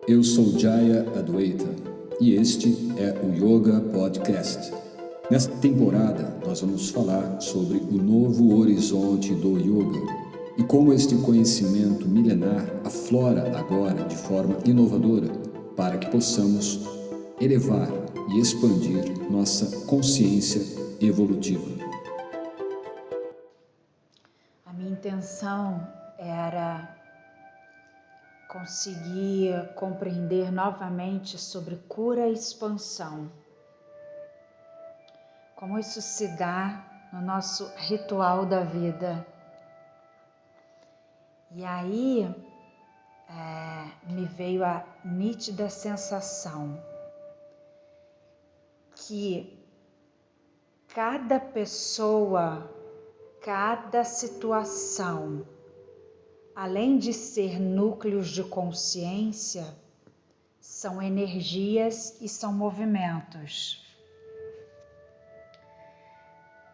Eu sou Jaya Adwaita e este é o Yoga Podcast. Nesta temporada, nós vamos falar sobre o novo horizonte do yoga e como este conhecimento milenar aflora agora de forma inovadora para que possamos elevar e expandir nossa consciência evolutiva. A minha intenção era conseguir compreender novamente sobre cura e expansão. Como isso se dá no nosso ritual da vida. E aí me veio a nítida sensação que cada pessoa, cada situação, além de ser núcleos de consciência, são energias e são movimentos.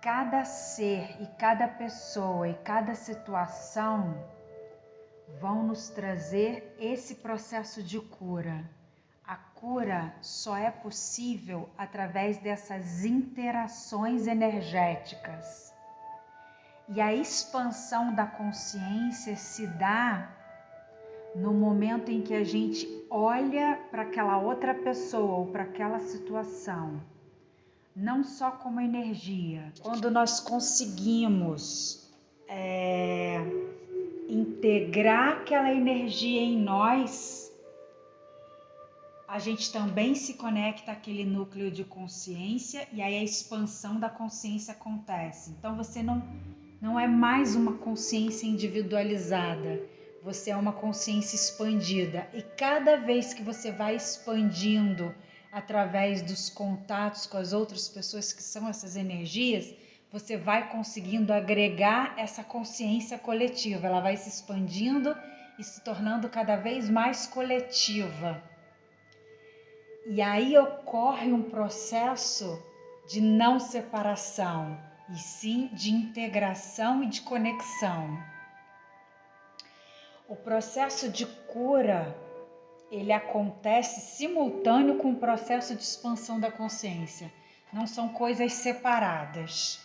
Cada ser e cada pessoa e cada situação vão nos trazer esse processo de cura. A cura só é possível através dessas interações energéticas. E a expansão da consciência se dá no momento em que a gente olha para aquela outra pessoa ou para aquela situação, não só como energia. Quando nós conseguimos integrar aquela energia em nós, a gente também se conecta àquele núcleo de consciência e aí a expansão da consciência acontece. Então você não é mais uma consciência individualizada, você é uma consciência expandida. E cada vez que você vai expandindo através dos contatos com as outras pessoas que são essas energias, você vai conseguindo agregar essa consciência coletiva. Ela vai se expandindo e se tornando cada vez mais coletiva. E aí ocorre um processo de não separação, e sim de integração e de conexão. O processo de cura, ele acontece simultâneo com o processo de expansão da consciência. Não são coisas separadas.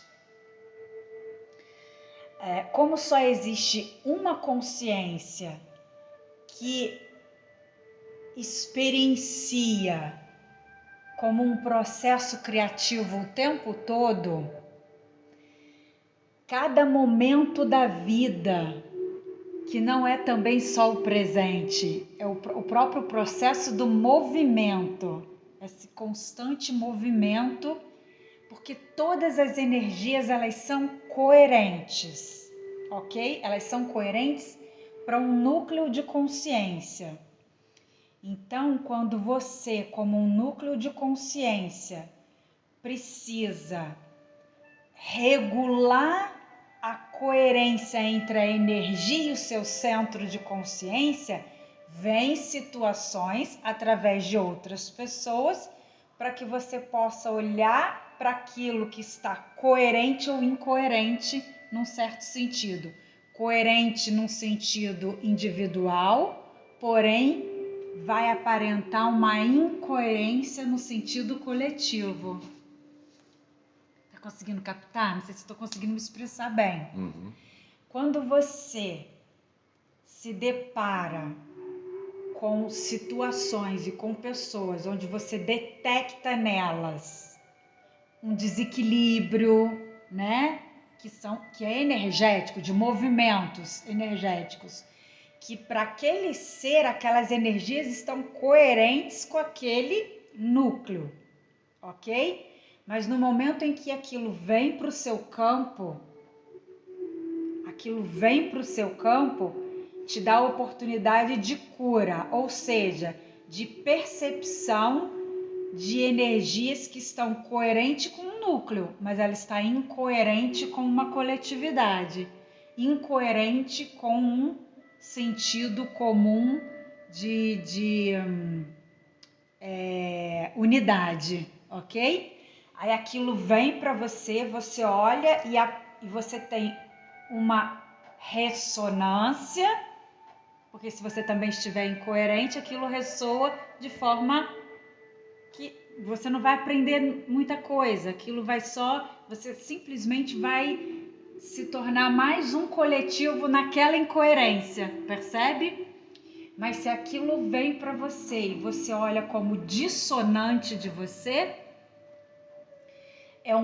Como só existe uma consciência que experiencia como um processo criativo o tempo todo, cada momento da vida, que não é também só o presente, é o próprio processo do movimento, esse constante movimento, porque todas as energias elas são coerentes, ok? Elas são coerentes para um núcleo de consciência. Então, quando você, como um núcleo de consciência, precisa regular a coerência entre a energia e o seu centro de consciência, vem situações através de outras pessoas para que você possa olhar para aquilo que está coerente ou incoerente num certo sentido. Coerente num sentido individual, porém vai aparentar uma incoerência no sentido coletivo. Tá conseguindo captar? Não sei se estou conseguindo me expressar bem. Quando você se depara com situações e com pessoas onde você detecta nelas um desequilíbrio, né? Que é energético, de movimentos energéticos, que para aquele ser, aquelas energias estão coerentes com aquele núcleo, ok? Mas no momento em que aquilo vem para o seu campo, te dá a oportunidade de cura, ou seja, de percepção de energias que estão coerentes com o núcleo, mas ela está incoerente com uma coletividade, incoerente com um sentido comum de unidade, ok? Aí aquilo vem para você, você olha e você tem uma ressonância Porque se você também estiver incoerente, aquilo ressoa de forma que você não vai aprender muita coisa. Aquilo você simplesmente vai se tornar mais um coletivo naquela incoerência, percebe? Mas se aquilo vem para você e você olha como dissonante de você, é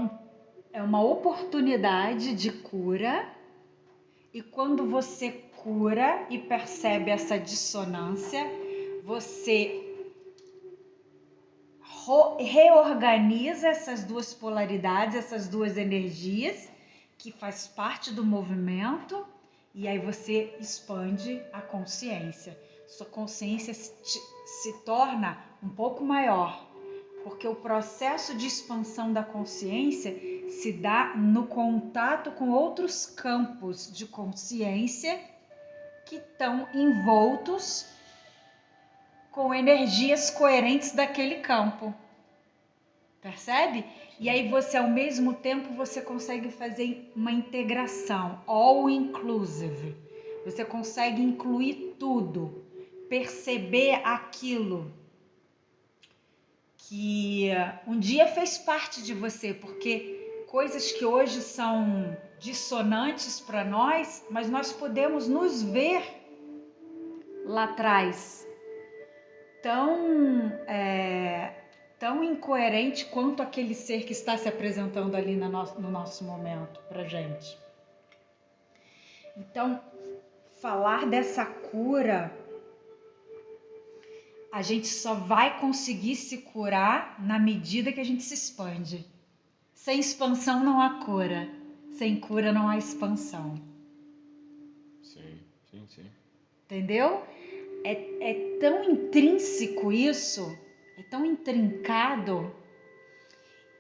uma oportunidade de cura. E quando você cura e percebe essa dissonância, você reorganiza essas duas polaridades, essas duas energias, que faz parte do movimento, e aí você expande a consciência. Sua consciência se torna um pouco maior, porque o processo de expansão da consciência se dá no contato com outros campos de consciência que estão envoltos com energias coerentes daquele campo. Percebe? E aí você, ao mesmo tempo, você consegue fazer uma integração, all inclusive. Você consegue incluir tudo, perceber aquilo que um dia fez parte de você, porque coisas que hoje são dissonantes para nós, mas nós podemos nos ver lá atrás tão incoerente quanto aquele ser que está se apresentando ali no nosso momento para gente. Então, falar dessa cura, a gente só vai conseguir se curar na medida que a gente se expande. Sem expansão não há cura, sem cura não há expansão. Sim. Entendeu? É tão intrínseco isso, é tão intrincado,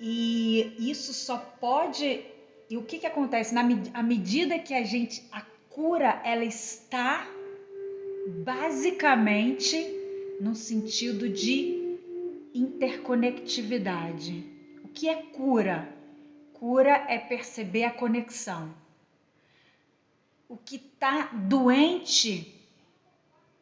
e isso só pode... E o que acontece? À medida que a cura, ela está basicamente no sentido de interconectividade. O que é cura? Cura é perceber a conexão. O que está doente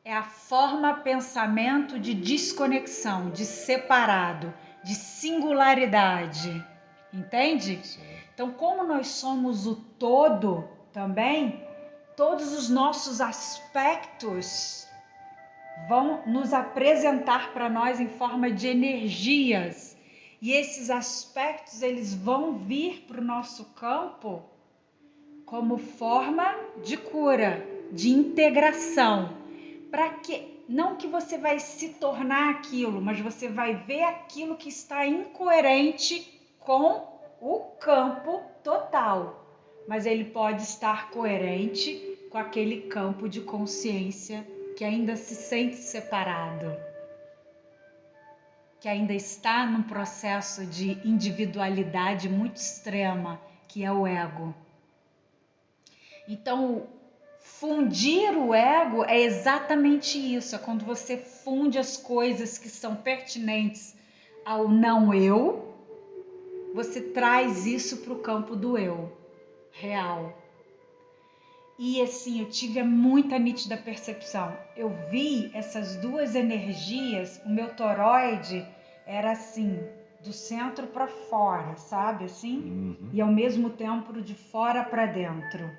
é a forma pensamento de desconexão, de separado, de singularidade. Entende? Sim. Então, como nós somos o todo também, todos os nossos aspectos vão nos apresentar para nós em forma de energias. E esses aspectos, eles vão vir para o nosso campo como forma de cura, de integração. Para que não que você vai se tornar aquilo, mas você vai ver aquilo que está incoerente com o campo total. Mas ele pode estar coerente com aquele campo de consciência que ainda se sente separado, que ainda está num processo de individualidade muito extrema, que é o ego. Então, fundir o ego é exatamente isso, é quando você funde as coisas que são pertinentes ao não eu, você traz isso para o campo do eu real. E assim, eu tive muita nítida percepção. Eu vi essas duas energias, o meu toroide era assim, do centro para fora, sabe assim? Uhum. E ao mesmo tempo de fora para dentro.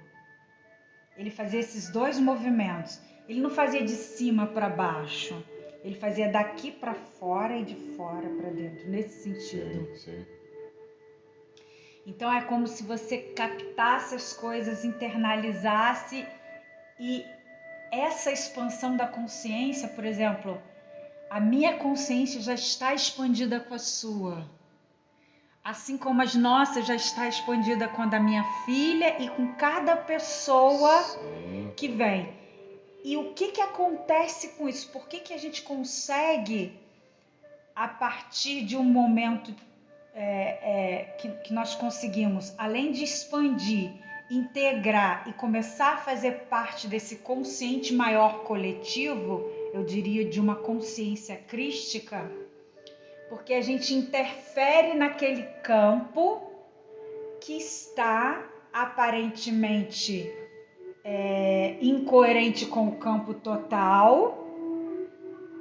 Ele fazia esses dois movimentos. Ele não fazia de cima para baixo. Ele fazia daqui para fora e de fora para dentro, nesse sentido. Sim. Então é como se você captasse as coisas, internalizasse, e essa expansão da consciência, por exemplo, a minha consciência já está expandida com a sua. Assim como as nossas já está expandida com a da minha filha e com cada pessoa que vem. E o que acontece com isso? Por que a gente consegue, a partir de um momento que nós conseguimos, além de expandir, integrar e começar a fazer parte desse consciente maior coletivo, eu diria de uma consciência crística, porque a gente interfere naquele campo que está aparentemente incoerente com o campo total,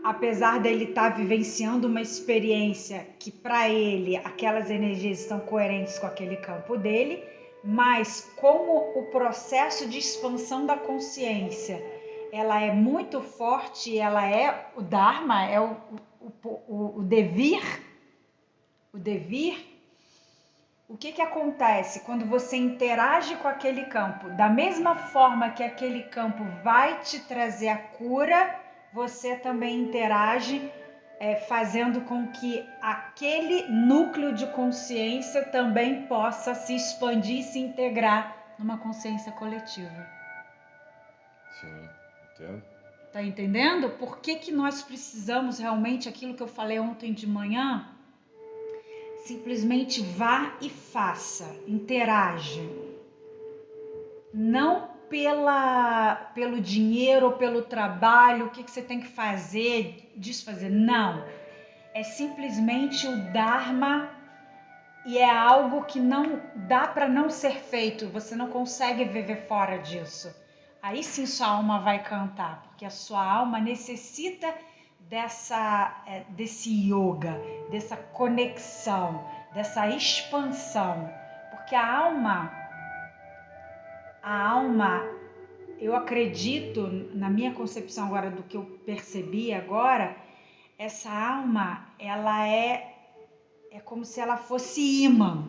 apesar dele estar vivenciando uma experiência que para ele aquelas energias estão coerentes com aquele campo dele, mas como o processo de expansão da consciência ela é muito forte, ela é o Dharma, é o devir, o que acontece quando você interage com aquele campo? Da mesma forma que aquele campo vai te trazer a cura, você também interage fazendo com que aquele núcleo de consciência também possa se expandir e se integrar numa consciência coletiva. Sim, entendo. Tá entendendo? Por que nós precisamos realmente, aquilo que eu falei ontem de manhã, simplesmente vá e faça, interage. Não pelo dinheiro ou pelo trabalho, o que você tem que fazer, desfazer. Não. É simplesmente o Dharma e é algo que não dá para não ser feito. Você não consegue viver fora disso. Aí sim sua alma vai cantar, porque a sua alma necessita desse yoga, dessa conexão, dessa expansão. Porque a alma, eu acredito, na minha concepção agora do que eu percebi agora, essa alma, ela é como se ela fosse imã.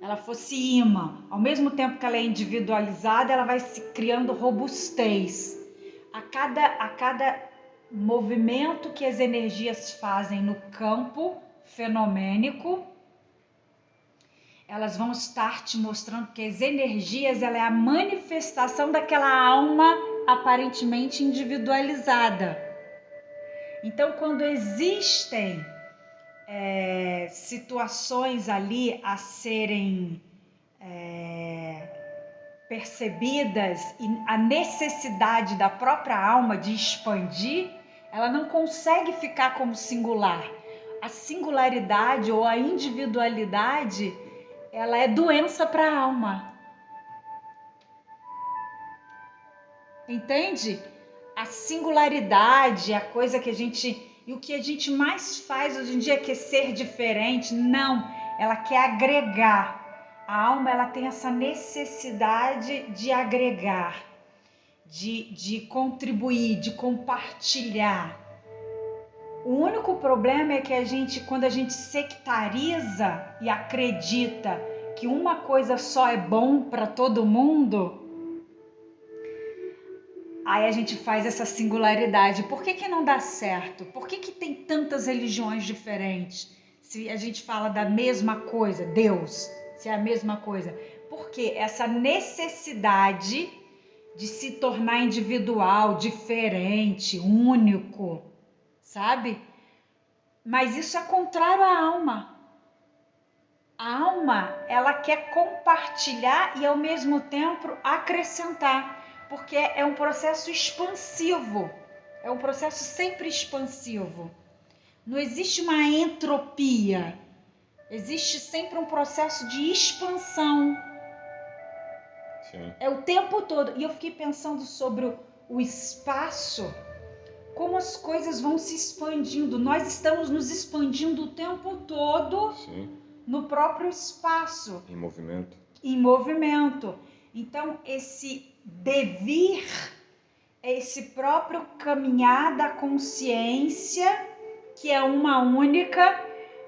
Ela fosse imã. Ao mesmo tempo que ela é individualizada, ela vai se criando robustez. A cada movimento que as energias fazem no campo fenomênico, elas vão estar te mostrando que as energias ela é a manifestação daquela alma aparentemente individualizada. Então, quando existem situações ali a serem percebidas e a necessidade da própria alma de expandir, ela não consegue ficar como singular. A singularidade ou a individualidade, ela é doença para a alma. Entende? A singularidade, a coisa que a gente... E o que a gente mais faz hoje em dia é que ser diferente. Não, ela quer agregar. A alma ela tem essa necessidade de agregar, de contribuir, de compartilhar. O único problema é que quando a gente sectariza e acredita que uma coisa só é bom para todo mundo, aí a gente faz essa singularidade. Por que não dá certo? Por que tem tantas religiões diferentes? Se a gente fala da mesma coisa, Deus, se é a mesma coisa. Porque essa necessidade de se tornar individual, diferente, único, sabe? Mas isso é contrário à alma. A alma, ela quer compartilhar e ao mesmo tempo acrescentar. Porque é um processo expansivo, é um processo sempre expansivo. Não existe uma entropia, existe sempre um processo de expansão. Sim. É o tempo todo. E eu fiquei pensando sobre o espaço, como as coisas vão se expandindo. Nós estamos nos expandindo o tempo todo. Sim. No próprio espaço. Em movimento. Em movimento. Então, esse devir é esse próprio caminhar da consciência, que é uma única,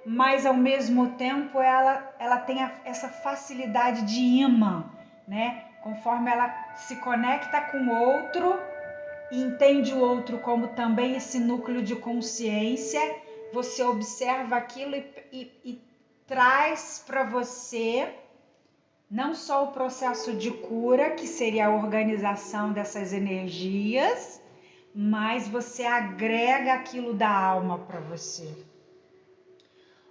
mas ao mesmo tempo ela tem essa facilidade de imã, né? Conforme ela se conecta com o outro e entende o outro como também esse núcleo de consciência, você observa aquilo e traz para você não só o processo de cura, que seria a organização dessas energias, mas você agrega aquilo da alma para você.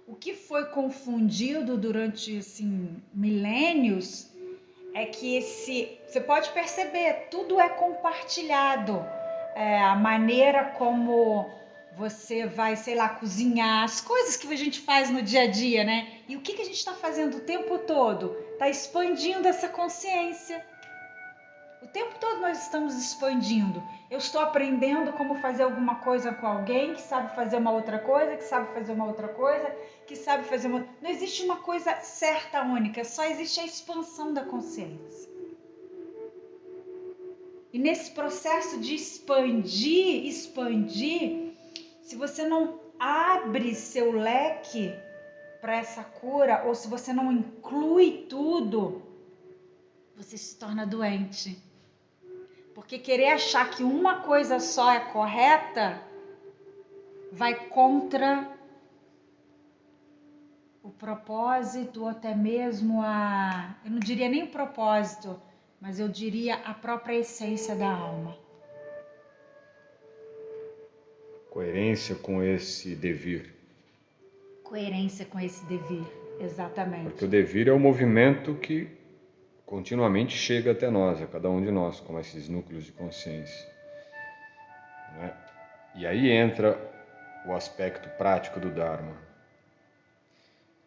O que foi confundido durante milênios é que você pode perceber, tudo é compartilhado. A maneira como você vai, cozinhar, as coisas que a gente faz no dia a dia, né? E o que a gente está fazendo o tempo todo? Está expandindo essa consciência. O tempo todo nós estamos expandindo. Eu estou aprendendo como fazer alguma coisa com alguém que sabe fazer uma outra coisa, que sabe fazer uma outra coisa, que sabe fazer uma... Não existe uma coisa certa, única, só existe a expansão da consciência. E nesse processo de expandir, se você não abre seu leque para essa cura, ou se você não inclui tudo, você se torna doente. Porque querer achar que uma coisa só é correta vai contra o propósito, ou até mesmo eu não diria nem o propósito, mas eu diria a própria essência da alma. Coerência com esse devir. Coerência com esse devir, exatamente. Porque o devir é o movimento que continuamente chega até nós, a cada um de nós, como esses núcleos de consciência. Né? E aí entra o aspecto prático do Dharma,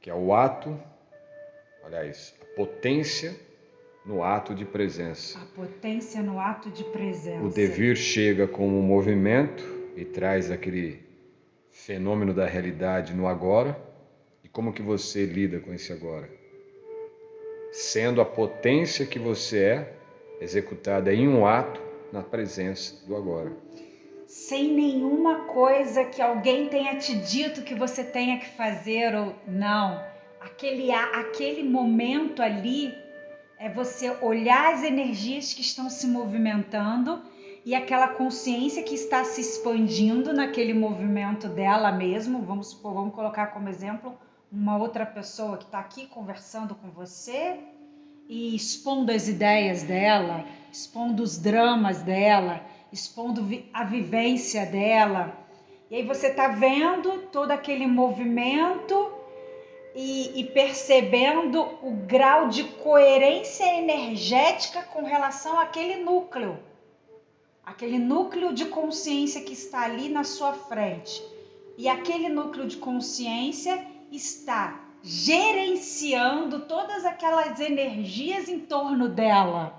que é o ato, aliás, a potência no ato de presença. A potência no ato de presença. O devir chega como um movimento e traz aquele fenômeno da realidade no agora. E como que você lida com esse agora? Sendo a potência que você é executada em um ato na presença do agora. Sem nenhuma coisa que alguém tenha te dito que você tenha que fazer ou não. Aquele momento ali é você olhar as energias que estão se movimentando e aquela consciência que está se expandindo naquele movimento dela mesmo. Vamos colocar como exemplo uma outra pessoa que está aqui conversando com você e expondo as ideias dela, expondo os dramas dela, expondo a vivência dela. E aí você está vendo todo aquele movimento e percebendo o grau de coerência energética com relação àquele núcleo de consciência que está ali na sua frente. E aquele núcleo de consciência está gerenciando todas aquelas energias em torno dela.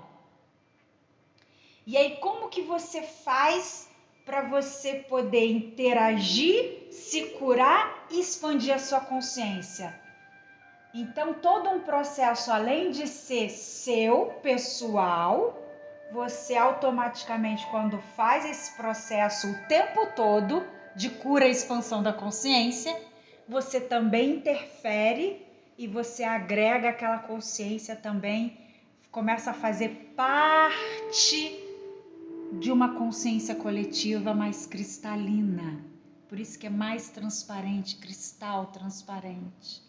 E aí, como que você faz para você poder interagir, se curar e expandir a sua consciência? Então, todo um processo, além de ser seu, pessoal, você automaticamente, quando faz esse processo o tempo todo de cura e expansão da consciência, você também interfere e você agrega aquela consciência também, começa a fazer parte de uma consciência coletiva mais cristalina. Por isso que é mais transparente, cristal transparente.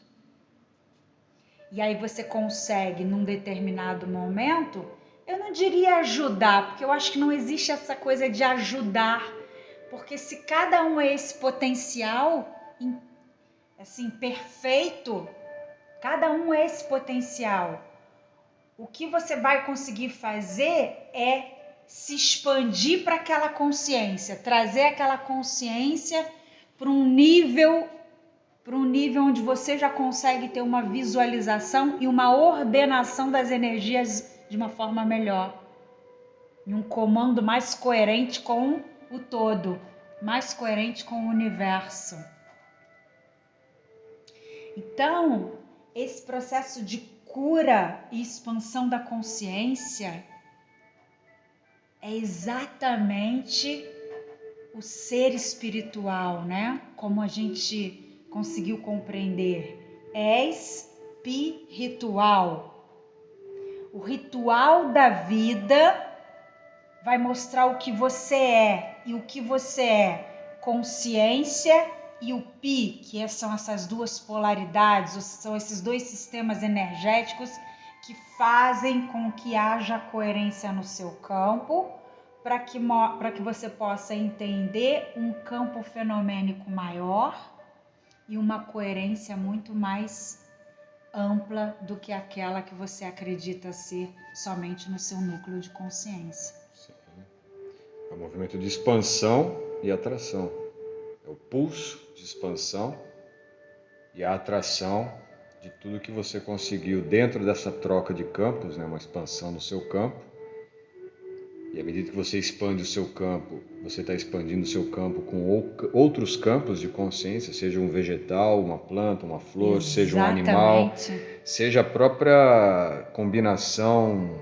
E aí você consegue, num determinado momento, eu não diria ajudar, porque eu acho que não existe essa coisa de ajudar, porque se cada um é esse potencial, assim, perfeito, cada um é esse potencial. O que você vai conseguir fazer é se expandir para aquela consciência, trazer aquela consciência para um nível onde você já consegue ter uma visualização e uma ordenação das energias de uma forma melhor. E um comando mais coerente com o todo, mais coerente com o universo. Então, esse processo de cura e expansão da consciência é exatamente o ser espiritual, né? Como a gente conseguiu compreender. É espiritual. O ritual da vida vai mostrar o que você é. E o que você é? Consciência e o Pi, que são essas duas polaridades, são esses dois sistemas energéticos que fazem com que haja coerência no seu campo, para que você possa entender um campo fenomênico maior e uma coerência muito mais ampla do que aquela que você acredita ser somente no seu núcleo de consciência. Sim. É um movimento de expansão e atração. É o pulso de expansão e a atração de tudo que você conseguiu dentro dessa troca de campos, né? Uma expansão no seu campo, E à medida que você expande o seu campo, você está expandindo o seu campo com outros campos de consciência, seja um vegetal, uma planta, uma flor, seja um animal, seja a própria combinação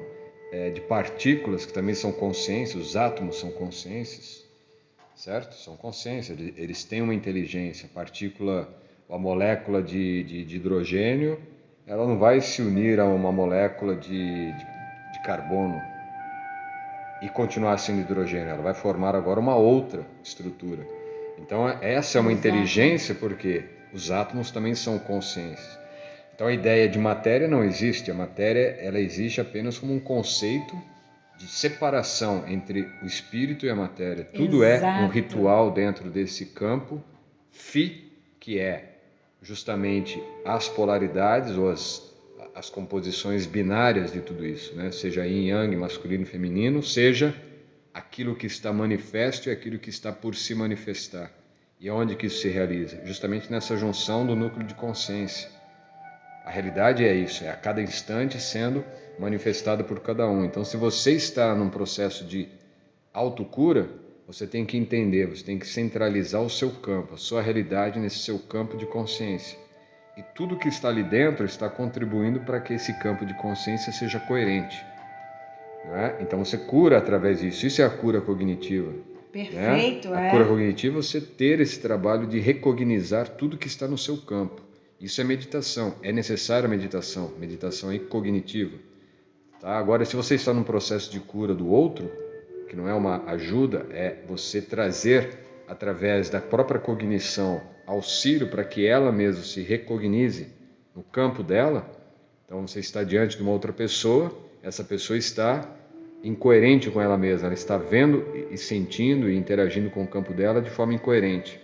de partículas, que também são consciências, os átomos são consciências, certo? São consciências, eles têm uma inteligência. A partícula, a molécula de hidrogênio, ela não vai se unir a uma molécula de carbono e continuar sendo hidrogênio, ela vai formar agora uma outra estrutura. Então essa é uma inteligência, porque os átomos também são consciências. Então a ideia de matéria não existe, a matéria ela existe apenas como um conceito de separação entre o espírito e a matéria. Tudo é um ritual dentro desse campo Phi, que é justamente as polaridades ou as composições binárias de tudo isso, né? Seja yin yang, masculino e feminino, seja aquilo que está manifesto e aquilo que está por se manifestar. E onde que isso se realiza? Justamente nessa junção do núcleo de consciência. A realidade é isso, é a cada instante sendo manifestada por cada um. Então, se você está num processo de autocura, você tem que entender, você tem que centralizar o seu campo, a sua realidade nesse seu campo de consciência. E tudo que está ali dentro está contribuindo para que esse campo de consciência seja coerente. Não é? Então você cura através disso. Isso é a cura cognitiva. Perfeito, né? A cura cognitiva é você ter esse trabalho de recognizar tudo que está no seu campo. Isso é meditação. É necessária a meditação. Meditação é cognitiva. Tá? Agora, se você está num processo de cura do outro, que não é uma ajuda, é você trazer através da própria cognição auxílio para que ela mesma se recognize no campo dela. Então você está diante de uma outra pessoa, essa pessoa está incoerente com ela mesma, ela está vendo e sentindo e interagindo com o campo dela de forma incoerente.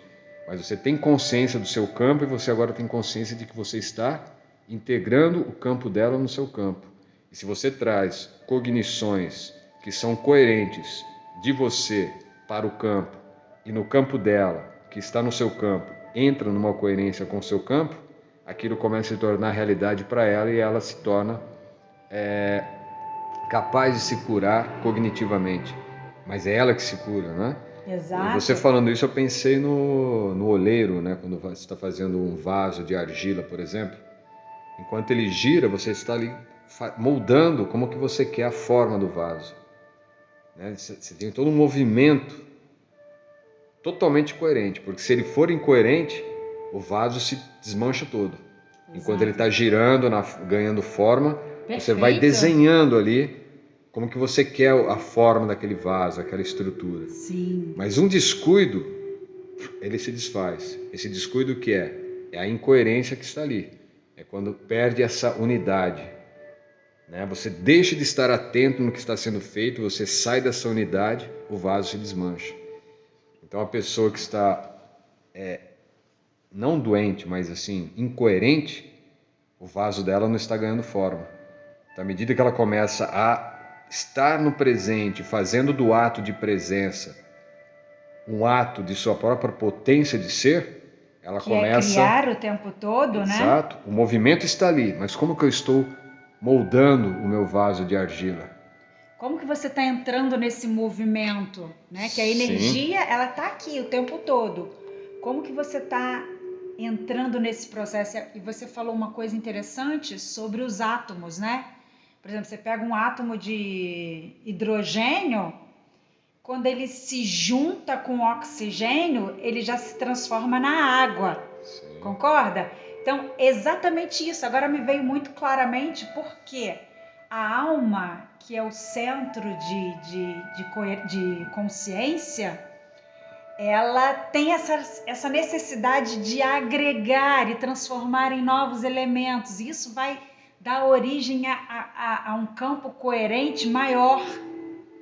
Mas você tem consciência do seu campo e você agora tem consciência de que você está integrando o campo dela no seu campo. E se você traz cognições que são coerentes de você para o campo e no campo dela, que está no seu campo, entra numa coerência com o seu campo, aquilo começa a se tornar realidade para ela e ela se torna capaz de se curar cognitivamente. Mas é ela que se cura, né? Exato. E você falando isso, eu pensei no oleiro, né? Quando você está fazendo um vaso de argila, por exemplo. Enquanto ele gira, você está ali moldando como que você quer a forma do vaso. Né? Você tem todo um movimento totalmente coerente, porque se ele for incoerente, o vaso se desmancha todo. Exato. Enquanto ele está girando, ganhando forma, perfeito, você vai desenhando ali como que você quer a forma daquele vaso, aquela estrutura. Sim. Mas um descuido, ele se desfaz. Esse descuido que é? É a incoerência que está ali. É quando perde essa unidade. Né? Você deixa de estar atento no que está sendo feito, você sai dessa unidade, o vaso se desmancha. Então a pessoa que está não doente, mas assim, incoerente, o vaso dela não está ganhando forma. Então, à medida que ela começa a estar no presente, fazendo do ato de presença um ato de sua própria potência de ser, ela que começa... é criar o tempo todo, né? Exato. O movimento está ali, mas como que eu estou moldando o meu vaso de argila? Como que você está entrando nesse movimento, né? Que a energia, ela está aqui o tempo todo. Como que você está entrando nesse processo? E você falou uma coisa interessante sobre os átomos, né? Por exemplo, você pega um átomo de hidrogênio, quando ele se junta com oxigênio, ele já se transforma na água. Sim. Concorda? Então, exatamente isso. Agora me veio muito claramente porque a alma, que é o centro de consciência, ela tem essa necessidade de agregar e transformar em novos elementos. Isso vai dar origem a um campo coerente maior,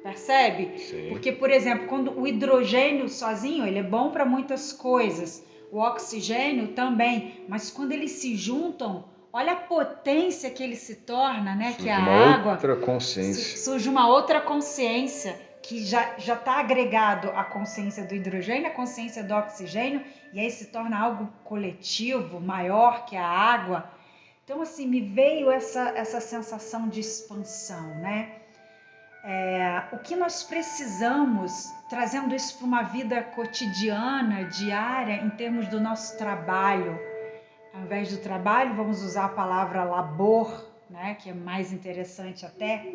percebe? Sim. Porque, por exemplo, quando o hidrogênio sozinho, ele é bom para muitas coisas, o oxigênio também, mas quando eles se juntam, olha a potência que ele se torna, né? Surge que a uma água outra consciência. Surge uma outra consciência que já está agregado à consciência do hidrogênio, à consciência do oxigênio, e aí se torna algo coletivo, maior que a água. Então, assim, me veio essa sensação de expansão, né? O que nós precisamos, trazendo isso para uma vida cotidiana, diária, em termos do nosso trabalho. Ao invés do trabalho, vamos usar a palavra labor, né, que é mais interessante até.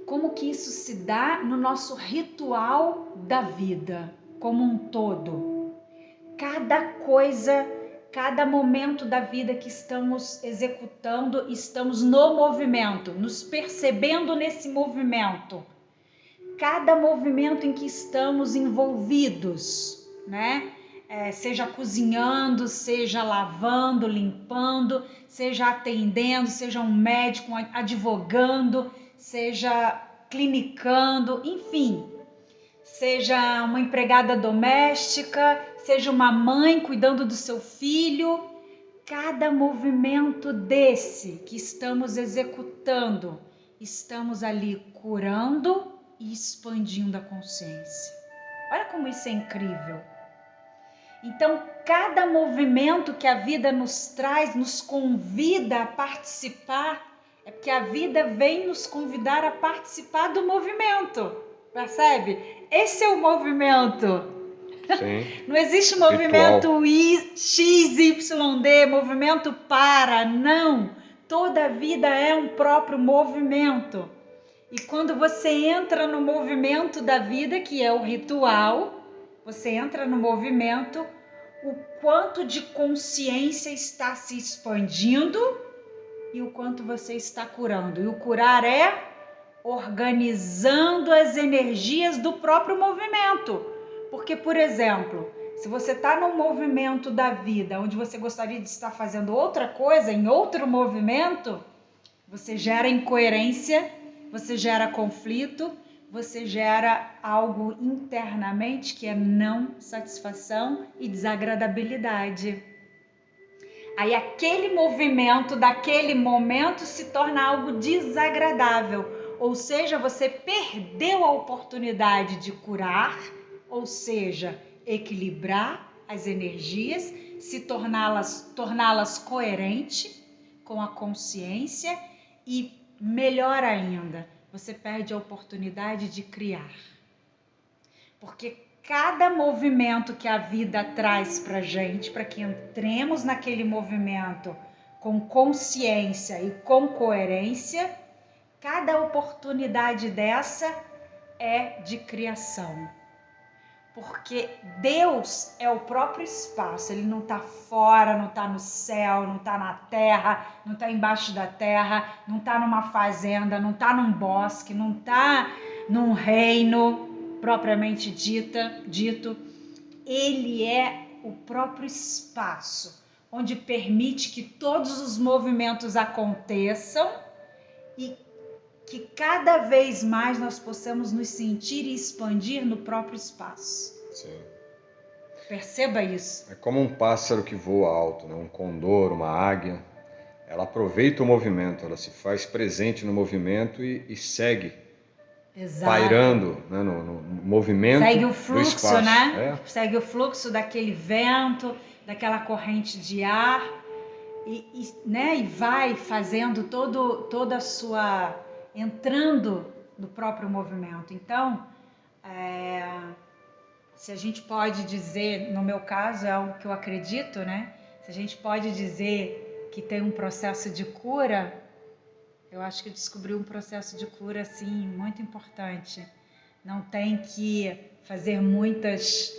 Como que isso se dá no nosso ritual da vida, como um todo. Cada coisa, cada momento da vida que estamos executando, estamos no movimento, nos percebendo nesse movimento. Cada movimento em que estamos envolvidos, né? Seja cozinhando, seja lavando, limpando, seja atendendo, seja um médico, advogando, seja clinicando, enfim, seja uma empregada doméstica, seja uma mãe cuidando do seu filho. Cada movimento desse que estamos executando, estamos ali curando e expandindo a consciência. Olha como isso é incrível. Então, cada movimento que a vida nos traz, nos convida a participar, é porque a vida vem nos convidar a participar do movimento, percebe? Esse é o movimento. Sim. Não existe movimento XYD, movimento para, não. Toda a vida é um próprio movimento. E quando você entra no movimento da vida, que é o ritual, você entra no movimento, o quanto de consciência está se expandindo e o quanto você está curando. E o curar é organizando as energias do próprio movimento. Porque, por exemplo, se você está num movimento da vida onde você gostaria de estar fazendo outra coisa, em outro movimento, você gera incoerência, você gera conflito, você gera algo internamente que é não satisfação e desagradabilidade. Aí aquele movimento daquele momento se torna algo desagradável, ou seja, você perdeu a oportunidade de curar, ou seja, equilibrar as energias, se torná-las coerentes com a consciência e, melhor ainda, você perde a oportunidade de criar. Porque cada movimento que a vida traz para a gente, para que entremos naquele movimento com consciência e com coerência, cada oportunidade dessa é de criação. Porque Deus é o próprio espaço, Ele não está fora, não está no céu, não está na terra, não está embaixo da terra, não está numa fazenda, não está num bosque, não está num reino propriamente dito. Ele é o próprio espaço, onde permite que todos os movimentos aconteçam e que cada vez mais nós possamos nos sentir e expandir no próprio espaço. Sim. Perceba isso. É como um pássaro que voa alto, né? Um condor, uma águia. Ela aproveita o movimento, ela se faz presente no movimento e segue. Exato. Pairando, né? no movimento. Segue o fluxo, do espaço, né? Segue o fluxo daquele vento, daquela corrente de ar né? E vai fazendo toda a sua... entrando no próprio movimento. Então, se a gente pode dizer, no meu caso é algo que eu acredito, né? Se a gente pode dizer que tem um processo de cura, eu acho que eu descobri um processo de cura assim muito importante. Não tem que fazer muitas,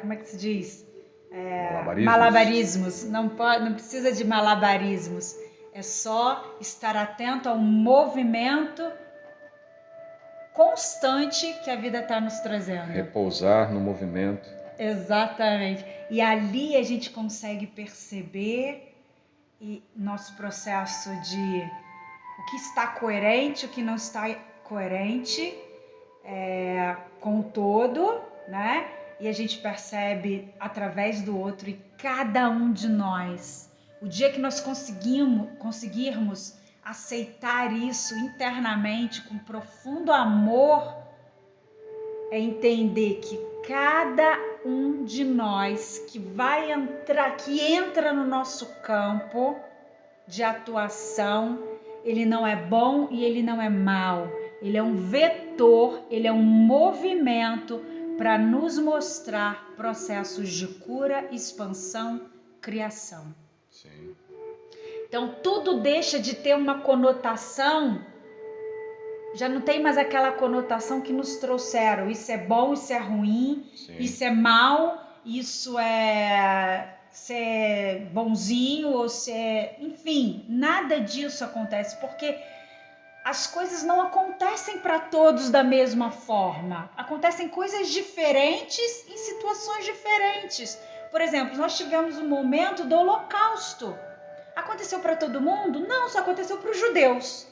como é que se diz? Malabarismos. Não precisa de malabarismos. É só estar atento ao movimento constante que a vida está nos trazendo. Repousar no movimento. Exatamente. E ali a gente consegue perceber nosso processo de o que está coerente, o que não está coerente com o todo, né? E a gente percebe através do outro e cada um de nós. O dia que nós conseguirmos aceitar isso internamente com profundo amor, é entender que cada um de nós que entra no nosso campo de atuação, ele não é bom e ele não é mau. Ele é um vetor, ele é um movimento para nos mostrar processos de cura, expansão, criação. Sim. Então tudo deixa de ter uma conotação, já não tem mais aquela conotação que nos trouxeram. Isso é bom, isso é ruim, Sim. isso é mal, isso é ser bonzinho ou ser... Enfim, nada disso acontece, porque as coisas não acontecem para todos da mesma forma. Acontecem coisas diferentes em situações diferentes. Por exemplo, nós tivemos um momento do Holocausto. Aconteceu para todo mundo? Não, só aconteceu para os judeus.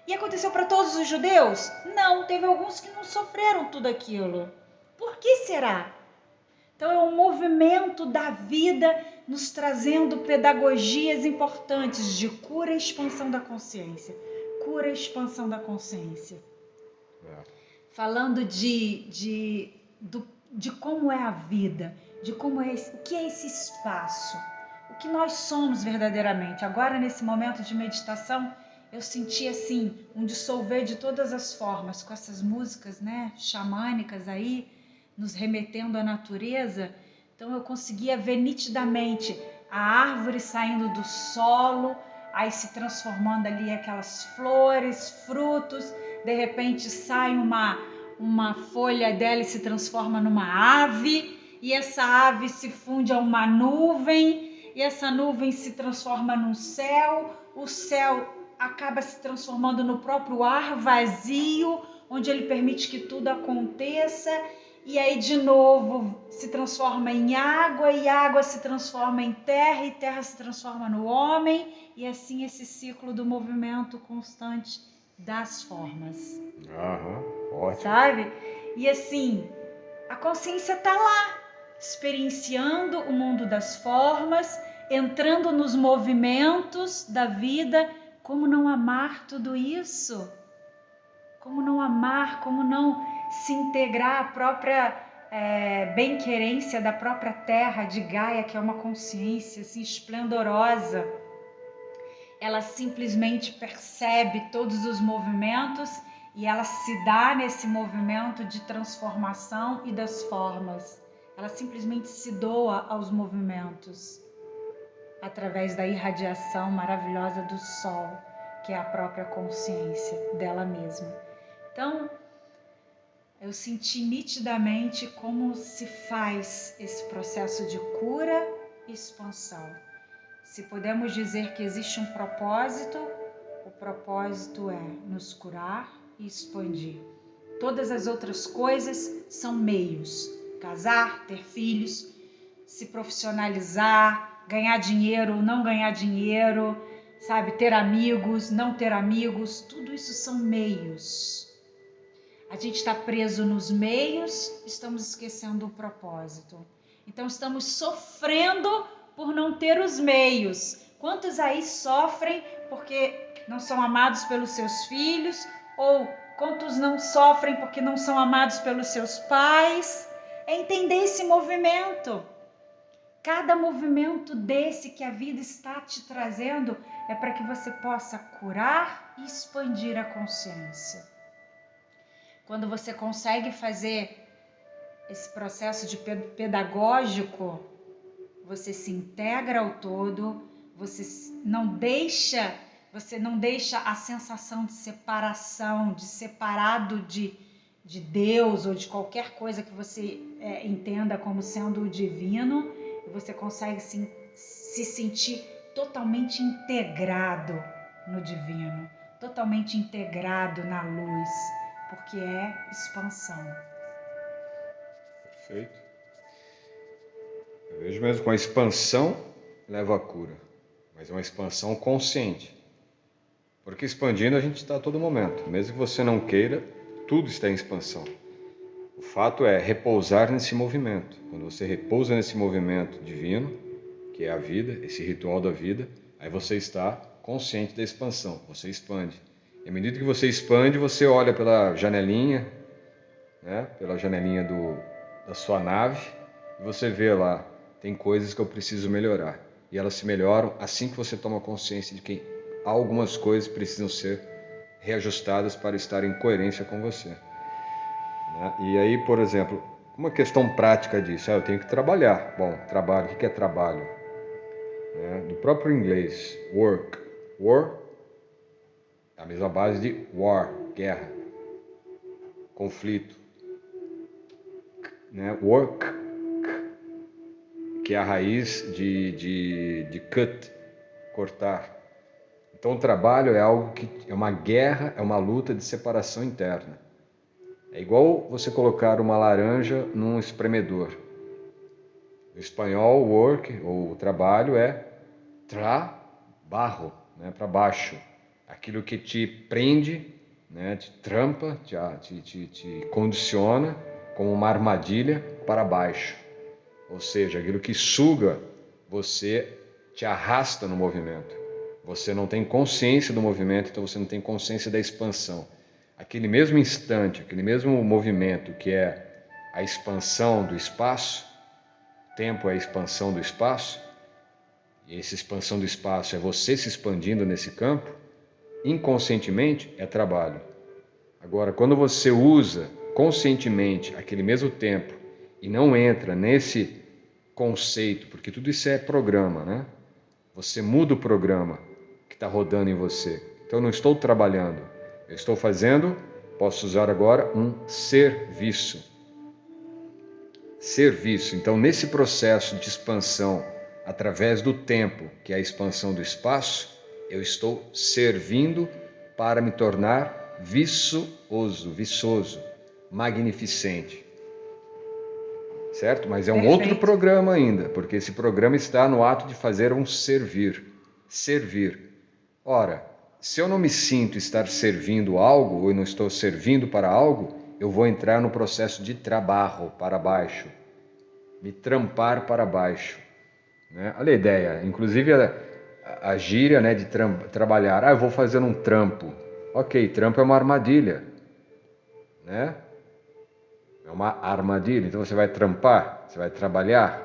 E aconteceu para todos os judeus? Não, teve alguns que não sofreram tudo aquilo. Por que será? Então é um movimento da vida nos trazendo pedagogias importantes de cura e expansão da consciência. Cura e expansão da consciência. Falando de como é a vida, de como é o que é esse espaço, o que nós somos verdadeiramente. Agora, nesse momento de meditação, eu senti assim um dissolver de todas as formas, com essas músicas, né, xamânicas aí, nos remetendo à natureza. Então eu conseguia ver nitidamente a árvore saindo do solo, aí se transformando ali aquelas flores, frutos, de repente sai uma folha dela e se transforma numa ave, e essa ave se funde a uma nuvem, e essa nuvem se transforma num céu, o céu acaba se transformando no próprio ar vazio, onde ele permite que tudo aconteça, e aí de novo se transforma em água, e água se transforma em terra, e terra se transforma no homem, e assim esse ciclo do movimento constante das formas. Ótimo. Sabe? E assim, a consciência está lá, experienciando o mundo das formas, entrando nos movimentos da vida. Como não amar tudo isso? Como não amar, como não se integrar à própria bem-querência da própria terra de Gaia, que é uma consciência assim, esplendorosa. Ela simplesmente percebe todos os movimentos e ela se dá nesse movimento de transformação e das formas. Ela simplesmente se doa aos movimentos através da irradiação maravilhosa do sol, que é a própria consciência dela mesma. Então, eu senti nitidamente como se faz esse processo de cura e expansão. Se podemos dizer que existe um propósito, o propósito é nos curar e expandir. Todas as outras coisas são meios. Casar, ter filhos, se profissionalizar, ganhar dinheiro ou não ganhar dinheiro, sabe, ter amigos, não ter amigos, tudo isso são meios. A gente está preso nos meios, estamos esquecendo o propósito. Então estamos sofrendo por não ter os meios. Quantos aí sofrem porque não são amados pelos seus filhos? Ou quantos não sofrem porque não são amados pelos seus pais? É entender esse movimento. Cada movimento desse que a vida está te trazendo é para que você possa curar e expandir a consciência. Quando você consegue fazer esse processo de pedagógico, você se integra ao todo, você não deixa a sensação de separação, de separado de Deus ou de qualquer coisa que você entenda como sendo o divino, e você consegue se sentir totalmente integrado no divino, totalmente integrado na luz, porque é expansão. Perfeito. Eu vejo mesmo que a expansão leva à cura, mas é uma expansão consciente. Porque expandindo a gente está a todo momento. Mesmo que você não queira, tudo está em expansão. O fato é repousar nesse movimento. Quando você repousa nesse movimento divino, que é a vida, esse ritual da vida, aí você está consciente da expansão, você expande. E à medida que você expande, você olha pela janelinha, né, pela janelinha da sua nave, e você vê lá, tem coisas que eu preciso melhorar. E elas se melhoram assim que você toma consciência de algumas coisas precisam ser reajustadas para estar em coerência com você. Né? E aí, por exemplo, uma questão prática disso, eu tenho que trabalhar. Bom, trabalho, o que é trabalho? Do próprio inglês, work. War é a mesma base de war, guerra, conflito. Work, que é a raiz de cut, cortar. Então o trabalho é algo que é uma guerra, é uma luta de separação interna. É igual você colocar uma laranja num espremedor. No espanhol, work, ou trabalho, é trabalho, para baixo. Aquilo que te prende, te trampa, te condiciona como uma armadilha para baixo. Ou seja, aquilo que suga você, te arrasta no movimento. Você não tem consciência do movimento, então você não tem consciência da expansão. Aquele mesmo instante, aquele mesmo movimento que é a expansão do espaço, tempo é a expansão do espaço, e essa expansão do espaço é você se expandindo nesse campo, inconscientemente é trabalho. Agora, quando você usa conscientemente aquele mesmo tempo e não entra nesse conceito, porque tudo isso é programa, Você muda o programa que está rodando em você. Então, eu não estou trabalhando, eu estou fazendo, posso usar agora, um serviço. Serviço. Então, nesse processo de expansão, através do tempo, que é a expansão do espaço, eu estou servindo para me tornar viçoso, magnificente. Certo? Mas é um Perfeito. Outro programa ainda, porque esse programa está no ato de fazer um servir. Servir. Ora, se eu não me sinto estar servindo algo, ou eu não estou servindo para algo, eu vou entrar no processo de trabalho para baixo, me trampar para baixo. Olha a ideia, inclusive a gíria de trabalhar. Eu vou fazer um trampo. Ok, trampo é uma armadilha. É uma armadilha, então você vai trampar, você vai trabalhar,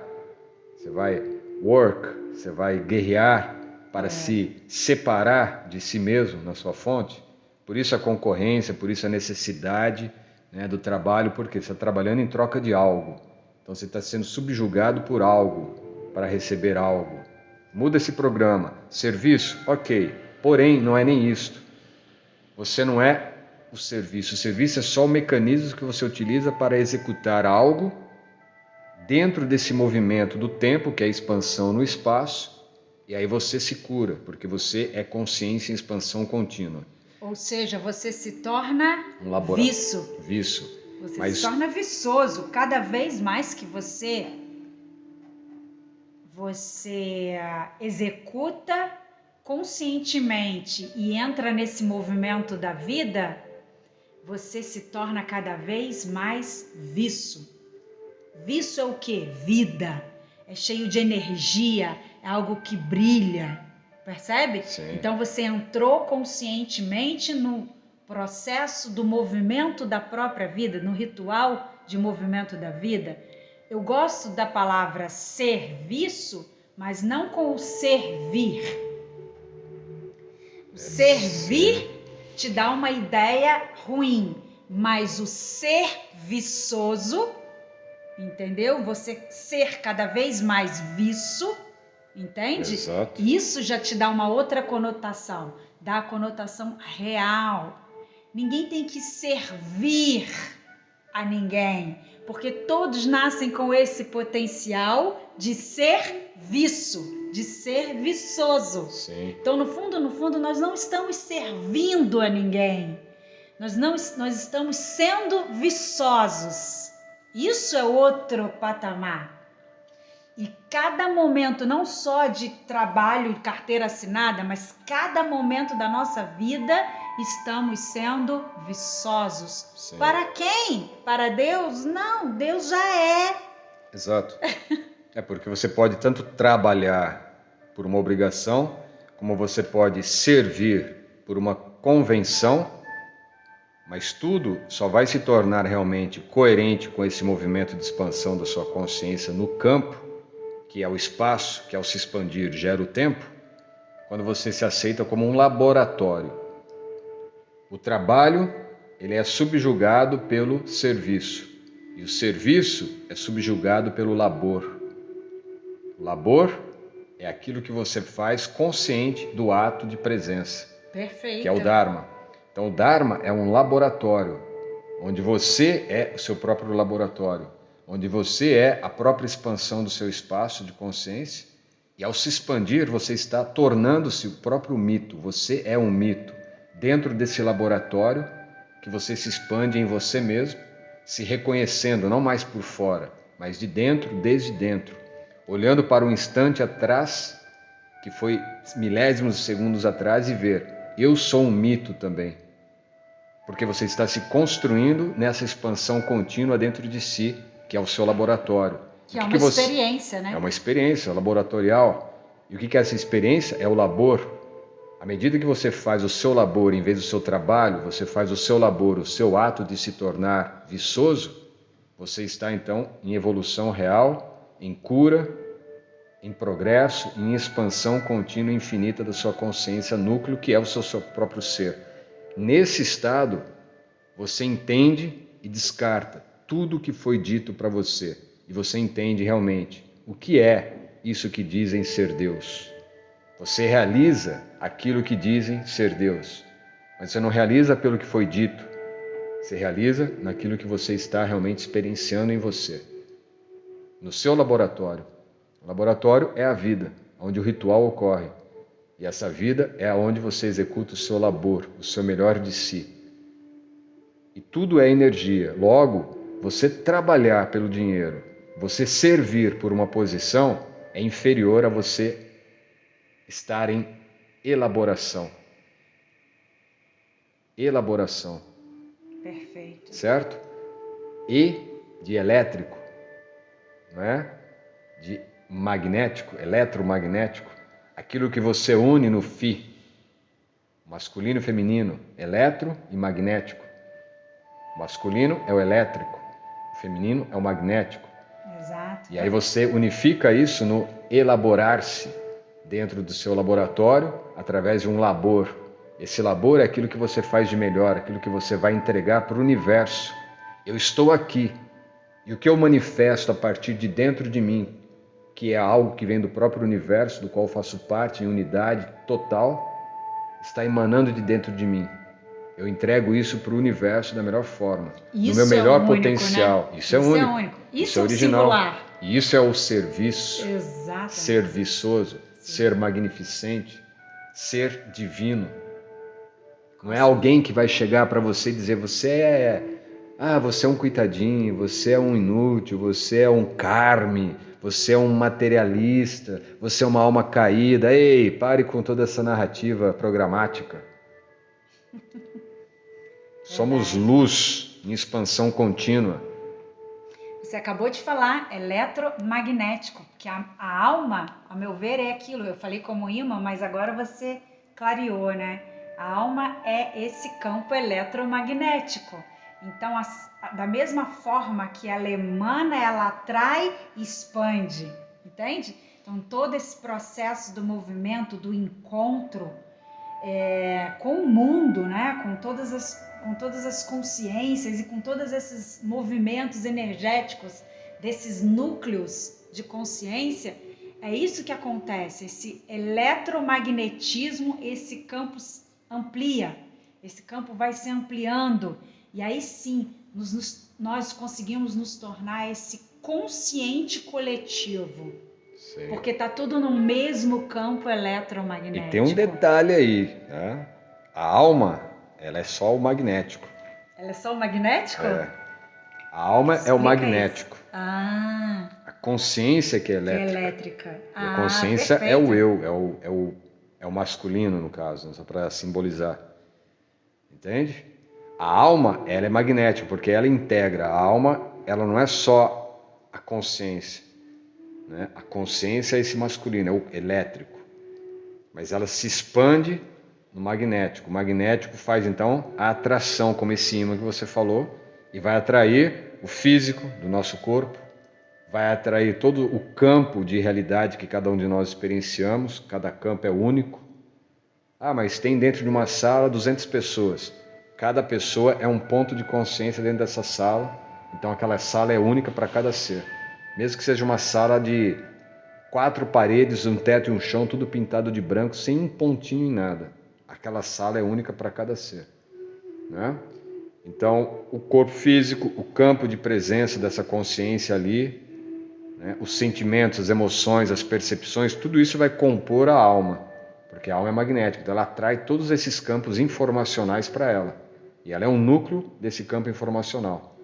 você vai work, você vai guerrear para se separar de si mesmo na sua fonte. Por isso a concorrência, por isso a necessidade do trabalho, porque você está trabalhando em troca de algo. Então você está sendo subjugado por algo, para receber algo. Muda esse programa. Serviço? Ok. Porém, não é nem isto. Você não é o serviço. O serviço é só o mecanismo que você utiliza para executar algo dentro desse movimento do tempo, que é a expansão no espaço, e aí você se cura, porque você é consciência em expansão contínua. Ou seja, você se torna Viço. Você se torna viçoso. Cada vez mais que você executa conscientemente e entra nesse movimento da vida, você se torna cada vez mais viço. Viço é o quê? Vida. É cheio de energia, é algo que brilha, percebe? Sim. Então você entrou conscientemente no processo do movimento da própria vida, no ritual de movimento da vida. Eu gosto da palavra serviço, mas não com o servir. O servir te dá uma ideia ruim, mas o ser viçoso, entendeu? Você ser cada vez mais viço, entende? Exato. Isso já te dá uma outra conotação, dá a conotação real. Ninguém tem que servir a ninguém, porque todos nascem com esse potencial de ser de ser viçoso. Sim. Então, no fundo, nós não estamos servindo a ninguém. Nós estamos sendo viçosos. Isso é outro patamar. E cada momento, não só de trabalho, de carteira assinada, mas cada momento da nossa vida, estamos sendo viçosos. Sim. Para quem? Para Deus? Não, Deus já é. Exato. É porque você pode tanto trabalhar por uma obrigação, como você pode servir por uma convenção, mas tudo só vai se tornar realmente coerente com esse movimento de expansão da sua consciência no campo, que é o espaço, que ao se expandir gera o tempo, quando você se aceita como um laboratório. O trabalho, ele é subjugado pelo serviço. E o serviço é subjugado pelo labor. O labor é aquilo que você faz consciente do ato de presença. Perfeito. Que é o Dharma. Então o Dharma é um laboratório, onde você é o seu próprio laboratório, onde você é a própria expansão do seu espaço de consciência, e ao se expandir você está tornando-se o próprio mito. Você é um mito dentro desse laboratório que você se expande em você mesmo, se reconhecendo não mais por fora, mas de dentro, desde dentro, olhando para um instante atrás, que foi milésimos de segundos atrás, e ver, eu sou um mito também. Porque você está se construindo nessa expansão contínua dentro de si, que é o seu laboratório. Que é uma experiência, né? É uma experiência laboratorial. E o que é essa experiência? É o labor. À medida que você faz o seu labor em vez do seu trabalho, você faz o seu labor, o seu ato de se tornar viçoso, você está então em evolução real, em cura, em progresso, em expansão contínua e infinita da sua consciência núcleo, que é o seu próprio ser. Nesse estado, você entende e descarta tudo o que foi dito para você. E você entende realmente o que é isso que dizem ser Deus. Você realiza aquilo que dizem ser Deus. Mas você não realiza pelo que foi dito. Você realiza naquilo que você está realmente experienciando em você. No seu laboratório. O laboratório é a vida, onde o ritual ocorre. E essa vida é onde você executa o seu labor, o seu melhor de si. E tudo é energia. Logo, você trabalhar pelo dinheiro, você servir por uma posição, é inferior a você estar em elaboração. Elaboração. Perfeito. Certo? E de elétrico, não é? De magnético, eletromagnético. Aquilo que você une no Fi, masculino e feminino, eletro e magnético. O masculino é o elétrico, o feminino é o magnético. Exato. E aí você unifica isso no elaborar-se dentro do seu laboratório através de um labor. Esse labor é aquilo que você faz de melhor, aquilo que você vai entregar para o universo. Eu estou aqui e o que eu manifesto a partir de dentro de mim, que é algo que vem do próprio universo, do qual faço parte em unidade total, está emanando de dentro de mim. Eu entrego isso para o universo da melhor forma, no meu melhor potencial. Né? Isso é único. Isso é é original. Singular. E isso é o serviço. Exatamente. Ser viçoso, ser magnificente, ser divino. Não é alguém que vai chegar para você e dizer você é um coitadinho, você é um inútil, você é um carme, você é um materialista, você é uma alma caída. Ei, pare com toda essa narrativa programática. Somos luz em expansão contínua. Você acabou de falar eletromagnético, que a alma, a meu ver, é aquilo. Eu falei como imã, mas agora você clareou, né? A alma é esse campo eletromagnético. Então, da mesma forma que ela emana, ela atrai e expande, entende? Então, todo esse processo do movimento, do encontro com o mundo, né? Com todas as consciências e com todos esses movimentos energéticos desses núcleos de consciência, é isso que acontece, esse eletromagnetismo, esse campo amplia, esse campo vai se ampliando e aí sim nós conseguimos nos tornar esse consciente coletivo. Sim. Porque está tudo no mesmo campo eletromagnético. E tem um detalhe aí, né? A alma, ela é só o magnético. Ela é só o magnético? É. A alma é o magnético. Isso. Ah. A consciência que é elétrica. E a consciência perfeito. É o eu, é o masculino, no caso, né? Só para simbolizar. Entende? A alma, ela é magnética, porque ela integra. A alma, ela não é só a consciência. Né? A consciência é esse masculino, é o elétrico. Mas ela se expande no magnético. O magnético faz, então, a atração, como esse ímã que você falou, e vai atrair o físico do nosso corpo, vai atrair todo o campo de realidade que cada um de nós experienciamos. Cada campo é único, Ah, mas tem dentro de uma sala 200 pessoas. Cada pessoa é um ponto de consciência dentro dessa sala. Então aquela sala é única para cada ser. Mesmo que seja uma sala de 4 paredes, um teto e um chão, tudo pintado de branco, sem um pontinho em nada. Aquela sala é única para cada ser, né? Então, o corpo físico, o campo de presença dessa consciência ali, né? Os sentimentos, as emoções, as percepções, tudo isso vai compor a alma, porque a alma é magnética, então ela atrai todos esses campos informacionais para ela. E ela é um núcleo desse campo informacional.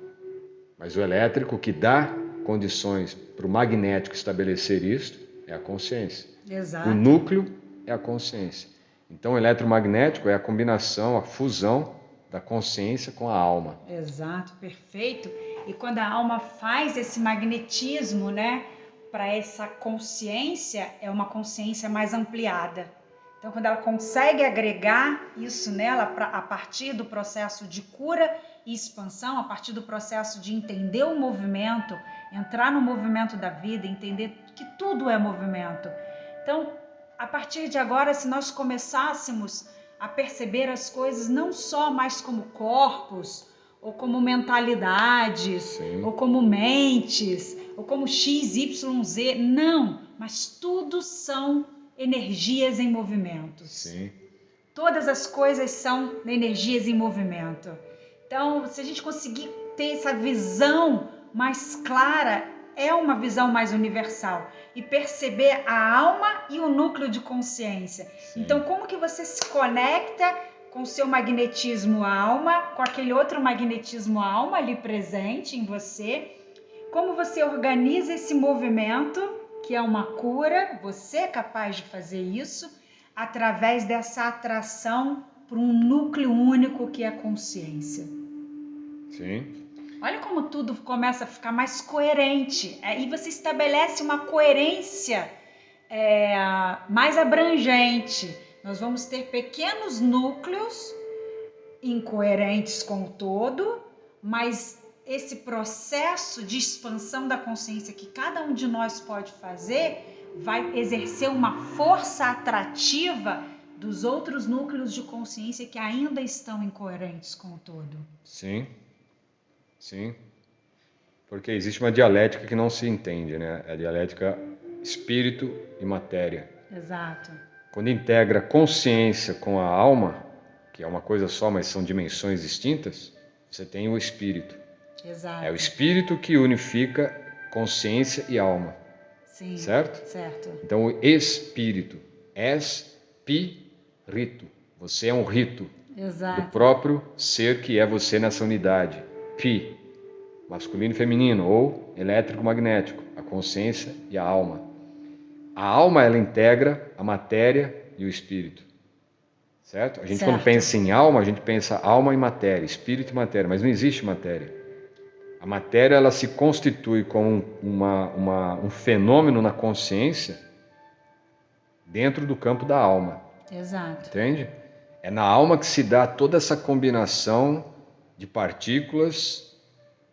Mas o elétrico que dá condições para o magnético estabelecer isso é a consciência. Exato. O núcleo é a consciência. Então, o eletromagnético é a combinação, a fusão da consciência com a alma. Exato, perfeito. E quando a alma faz esse magnetismo, né, para essa consciência, é uma consciência mais ampliada. Então, quando ela consegue agregar isso nela a partir do processo de cura e expansão, a partir do processo de entender o movimento, entrar no movimento da vida, entender que tudo é movimento. Então, a partir de agora, se nós começássemos a perceber as coisas não só mais como corpos, ou como mentalidades, Sim. ou como mentes, ou como X, Y, Z, não, mas tudo são energias em movimento. Sim. Todas as coisas são energias em movimento. Então, se a gente conseguir ter essa visão mais clara, é uma visão mais universal. E perceber a alma e o núcleo de consciência. Sim. Então, como que você se conecta com o seu magnetismo alma, com aquele outro magnetismo alma ali presente em você? Como você organiza esse movimento, que é uma cura, você é capaz de fazer isso, através dessa atração para um núcleo único que é a consciência. Sim. Olha como tudo começa a ficar mais coerente. E você estabelece uma coerência mais abrangente. Nós vamos ter pequenos núcleos incoerentes com o todo, mas esse processo de expansão da consciência que cada um de nós pode fazer vai exercer uma força atrativa dos outros núcleos de consciência que ainda estão incoerentes com o todo. Sim. Sim. Porque existe uma dialética que não se entende, né? É a dialética espírito e matéria. Exato. Quando integra consciência com a alma, que é uma coisa só, mas são dimensões distintas, você tem o espírito. Exato. É o espírito que unifica consciência e alma. Sim. Certo? Certo. Então, o espírito, espírito. Você é um rito. Exato. Do próprio ser que é você nessa unidade. Pi, masculino e feminino, ou elétrico-magnético, a consciência e a alma. A alma, ela integra a matéria e o espírito. Certo? A gente, quando pensa em alma, a gente pensa alma e matéria, espírito e matéria, mas não existe matéria. A matéria, ela se constitui como um fenômeno na consciência dentro do campo da alma. Exato. Entende? É na alma que se dá toda essa combinação de partículas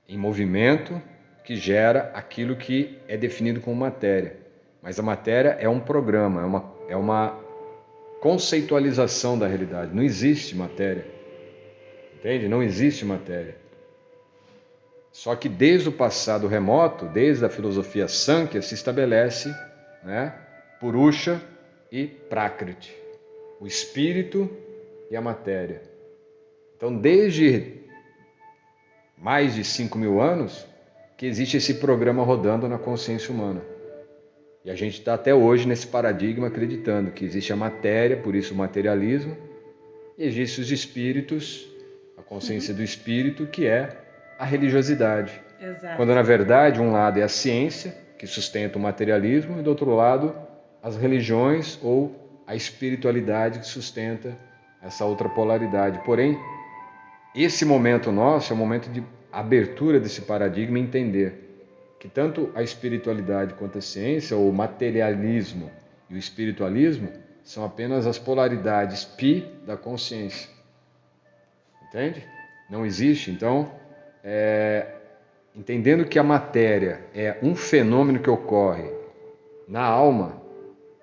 em movimento que gera aquilo que é definido como matéria. Mas a matéria é um programa, é uma conceitualização da realidade. Não existe matéria. Entende? Não existe matéria. Só que desde o passado remoto, desde a filosofia Sankhya, se estabelece, né, Purusha e Prakriti, o espírito e a matéria. Então, desde mais de 5.000 anos, que existe esse programa rodando na consciência humana. E a gente está até hoje nesse paradigma acreditando que existe a matéria, por isso o materialismo, e existe os espíritos, a consciência do espírito, que é a religiosidade. Exato. Quando, na verdade, um lado é a ciência, que sustenta o materialismo, e do outro lado, as religiões ou a espiritualidade que sustenta essa outra polaridade. Porém, esse momento nosso é um momento de abertura desse paradigma e entender que tanto a espiritualidade quanto a ciência, ou o materialismo e o espiritualismo, são apenas as polaridades pi da consciência. Entende? Não existe. Então, entendendo que a matéria é um fenômeno que ocorre na alma,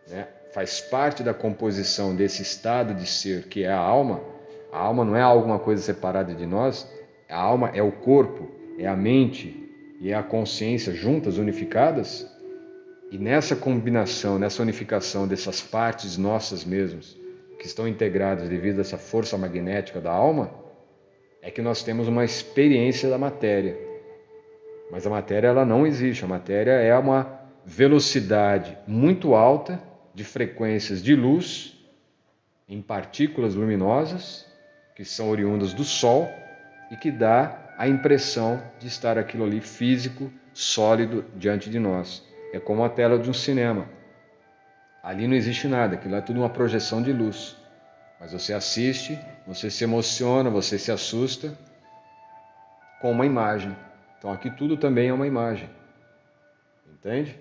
né, faz parte da composição desse estado de ser que é a alma não é alguma coisa separada de nós, a alma é o corpo, é a mente e é a consciência juntas, unificadas, e nessa combinação, nessa unificação dessas partes nossas mesmas, que estão integradas devido a essa força magnética da alma, é que nós temos uma experiência da matéria. Mas a matéria ela não existe, a matéria é uma velocidade muito alta de frequências de luz em partículas luminosas que são oriundas do Sol e que dá a impressão de estar aquilo ali físico, sólido diante de nós. É como a tela de um cinema. Ali não existe nada, aquilo é tudo uma projeção de luz. Mas você assiste, você se emociona, você se assusta com uma imagem. Então aqui tudo também é uma imagem. Entende?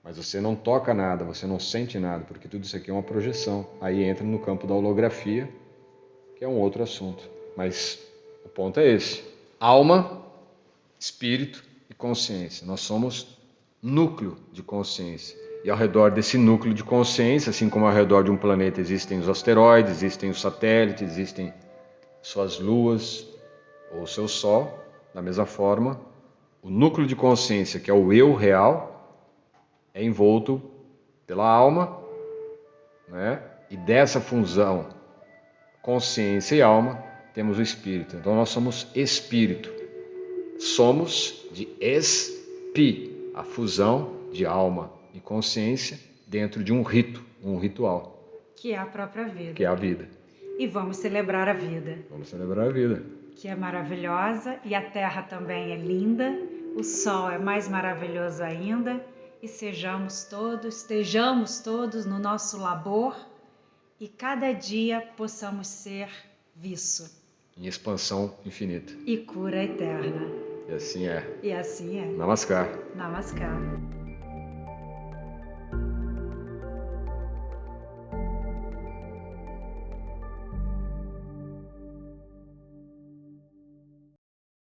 Mas você não toca nada, você não sente nada, porque tudo isso aqui é uma projeção. Aí entra no campo da holografia, que é um outro assunto. Mas o ponto é esse. Alma, espírito e consciência. Nós somos núcleo de consciência. E ao redor desse núcleo de consciência, assim como ao redor de um planeta existem os asteroides, existem os satélites, existem suas luas ou seu Sol, da mesma forma, o núcleo de consciência, que é o eu real, é envolto pela alma, né? E dessa fusão consciência e alma temos o espírito. Então nós somos espírito. Somos de espi, a fusão de alma e consciência dentro de um rito, um ritual. Que é a própria vida. Que é a vida. E vamos celebrar a vida. Vamos celebrar a vida. Que é maravilhosa e a Terra também é linda, o Sol é mais maravilhoso ainda e estejamos todos no nosso labor e cada dia possamos ser viço. Em expansão infinita. E cura eterna. E assim é. E assim é. Namaskar. Namaskar.